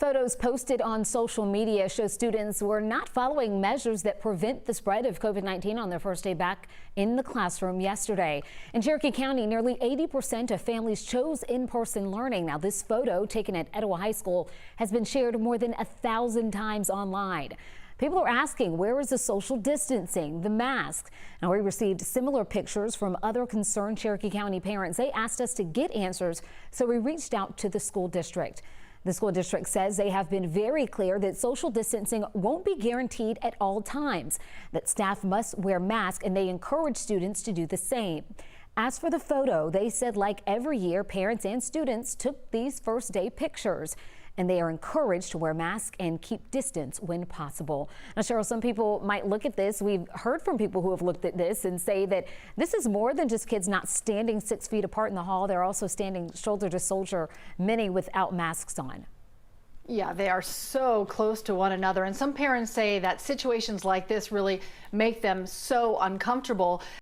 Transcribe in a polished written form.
Photos posted on social media show students were not following measures that prevent the spread of COVID-19 on their first day back in the classroom yesterday. In Cherokee County, nearly 80% of families chose in-person learning. Now, this photo taken at Etowah High School has been shared more than 1,000 times online. People are asking, where is the social distancing, the masks? Now, we received similar pictures from other concerned Cherokee County parents. They asked us to get answers, so we reached out to the school district. The school district says they have been very clear that social distancing won't be guaranteed at all times, that staff must wear masks, and they encourage students to do the same. As for the photo, they said like every year, parents and students took these first day pictures, and they are encouraged to wear masks and keep distance when possible. Now, Cheryl, some people might look at this. We've heard from people who have looked at this and say that this is more than just kids not standing 6 feet apart in the hall. They're also standing shoulder to shoulder, many without masks on. Yeah, they are so close to one another. And some parents say that situations like this really make them so uncomfortable.